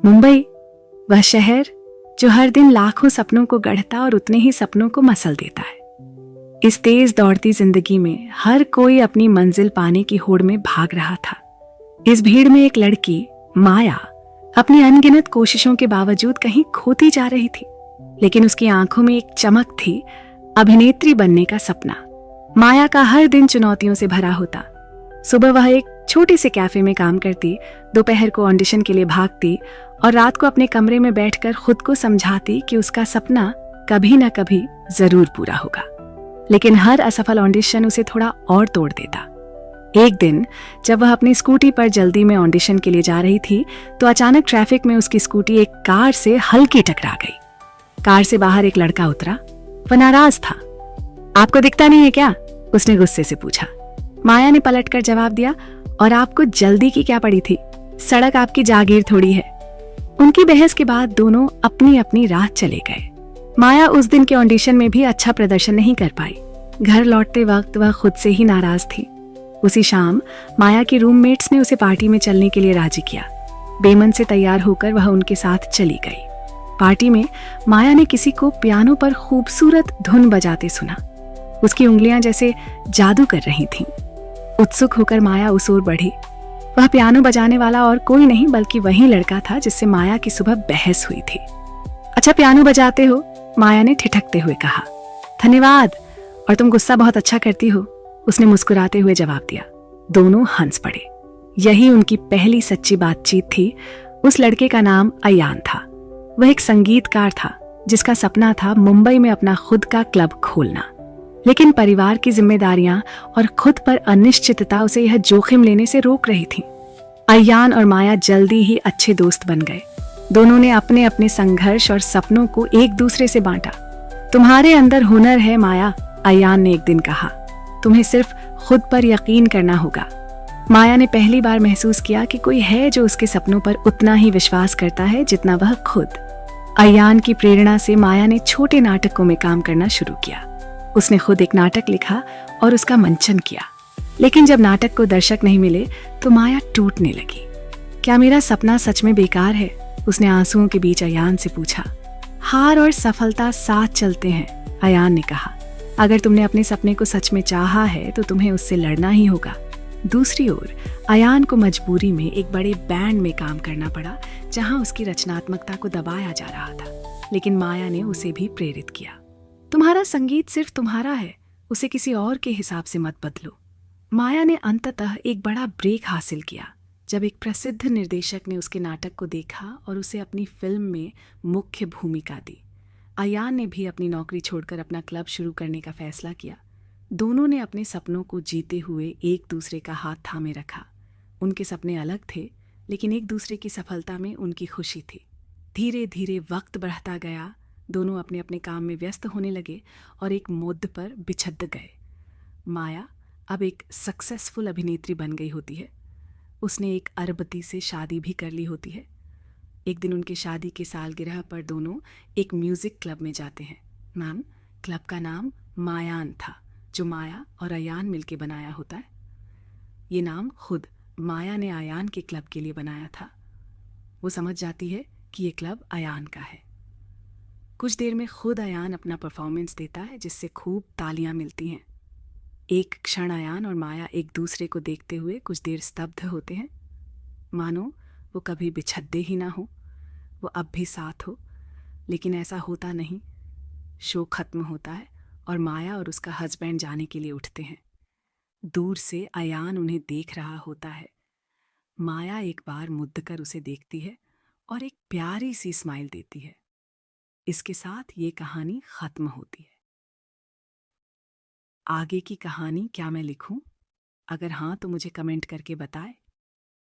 मुंबई, वह शहर जो हर दिन लाखों सपनों को गढ़ता और उतने ही सपनों को मसल देता है। इस तेज दौड़ती जिंदगी में हर कोई अपनी मंजिल पाने की होड़ में भाग रहा था। इस भीड़ में एक लड़की, माया, अपनी अनगिनत कोशिशों के बावजूद कहीं खोती जा रही थी, लेकिन उसकी आंखों में एक चमक थी, अभिनेत्री बनने का सपना। माया का हर दिन चुनौतियों से भरा होता। सुबह वह एक छोटे से कैफे में काम करती, दोपहर को ऑडिशन के लिए भागती और रात को अपने कमरे में बैठकर खुद को समझाती कि उसका सपना कभी न कभी जरूर पूरा होगा। लेकिन हर असफल ऑडिशन उसे थोड़ा और तोड़ देता। एक दिन जब वह अपनी स्कूटी पर जल्दी में ऑडिशन के लिए जा रही थी, तो अचानक ट्रैफिक में उसकी स्कूटी एक कार से हल्की टकरा गई। कार से बाहर एक लड़का उतरा। वह नाराज था। आपको दिखता नहीं है क्या? उसने गुस्से से पूछा। माया ने पलटकर जवाब दिया, और आपको जल्दी की क्या पड़ी थी? सड़क आपकी जागीर थोड़ी है। उनकी बहस के बाद दोनों अपनी अपनी राह चले गए। माया उस दिन के ऑडिशन में भी अच्छा प्रदर्शन नहीं कर पाई। घर लौटते वक्त वह खुद से ही नाराज थी। उसी शाम माया की रूममेट्स ने उसे पार्टी में चलने के लिए राजी किया। बेमन से तैयार होकर वह उनके साथ चली गई। पार्टी में माया ने किसी को पियानो पर खूबसूरत धुन बजाते सुना। उसकी उंगलियां जैसे जादू कर रही थीं। उत्सुक होकर माया उस ओर बढ़ी। वह पियानो बजाने वाला और कोई नहीं बल्कि वही लड़का था जिससे माया की सुबह बहस हुई थी। अच्छा पियानो बजाते हो? माया ने ठिठकते हुए कहा। धन्यवाद, और तुम गुस्सा बहुत अच्छा करती हो, उसने मुस्कुराते हुए जवाब दिया। दोनों हंस पड़े। यही उनकी पहली सच्ची बातचीत थी। उस लड़के का नाम अयान था। वह एक संगीतकार था जिसका सपना था मुंबई में अपना खुद का क्लब खोलना। लेकिन परिवार की जिम्मेदारियां और खुद पर अनिश्चितता उसे यह जोखिम लेने से रोक रही थी। अयान और माया जल्दी ही अच्छे दोस्त बन गए। दोनों ने अपने अपने संघर्ष और सपनों को एक दूसरे से बांटा। तुम्हारे अंदर हुनर है माया, अयान ने एक दिन कहा। तुम्हें सिर्फ खुद पर यकीन करना होगा। माया ने पहली बार महसूस किया कि कोई है जो उसके सपनों पर उतना ही विश्वास करता है जितना वह खुद। अयान की प्रेरणा से माया ने छोटे नाटकों में काम करना शुरू किया। उसने खुद एक नाटक लिखा और उसका मंचन किया। लेकिन जब नाटक को दर्शक नहीं मिले तो माया टूटने लगी। क्या मेरा सपना सच में बेकार है? उसने आंसुओं के बीच अयान से पूछा। हार और सफलता साथ चलते हैं, अयान ने कहा। अगर तुमने अपने सपने को सच में चाहा है तो तुम्हें उससे लड़ना ही होगा। दूसरी ओर अयान को मजबूरी में एक बड़े बैंड में काम करना पड़ा, जहां उसकी रचनात्मकता को दबाया जा रहा था। लेकिन माया ने उसे भी प्रेरित किया। तुम्हारा संगीत सिर्फ तुम्हारा है, उसे किसी और के हिसाब से मत बदलो। माया ने अंततः एक बड़ा ब्रेक हासिल किया जब एक प्रसिद्ध निर्देशक ने उसके नाटक को देखा और उसे अपनी फिल्म में मुख्य भूमिका दी। अयान ने भी अपनी नौकरी छोड़कर अपना क्लब शुरू करने का फैसला किया। दोनों ने अपने सपनों को जीते हुए एक दूसरे का हाथ थामे रखा। उनके सपने अलग थे, लेकिन एक दूसरे की सफलता में उनकी खुशी थी। धीरे धीरे वक्त बढ़ता गया। दोनों अपने अपने काम में व्यस्त होने लगे और एक मोड़ पर बिछड़ गए। माया अब एक सक्सेसफुल अभिनेत्री बन गई होती है। उसने एक अरबपति से शादी भी कर ली होती है। एक दिन उनकी शादी की सालगिरह पर दोनों एक म्यूजिक क्लब में जाते हैं। मैम, क्लब का नाम मायान था, जो माया और अयान मिलके बनाया होता है। ये नाम खुद माया ने अयान के क्लब के लिए बनाया था। वो समझ जाती है कि ये क्लब अयान का है। कुछ देर में खुद अयान अपना परफॉर्मेंस देता है, जिससे खूब तालियां मिलती हैं। एक क्षण अयान और माया एक दूसरे को देखते हुए कुछ देर स्तब्ध होते हैं, मानो वो कभी बिछड़े ही ना हो, वो अब भी साथ हो। लेकिन ऐसा होता नहीं। शो खत्म होता है और माया और उसका हस्बैंड जाने के लिए उठते हैं। दूर से अयान उन्हें देख रहा होता है। माया एक बार मुद्द कर उसे देखती है और एक प्यारी सी स्माइल देती है। इसके साथ ये कहानी खत्म होती है। आगे की कहानी क्या मैं लिखूं? अगर हाँ तो मुझे कमेंट करके बताएं।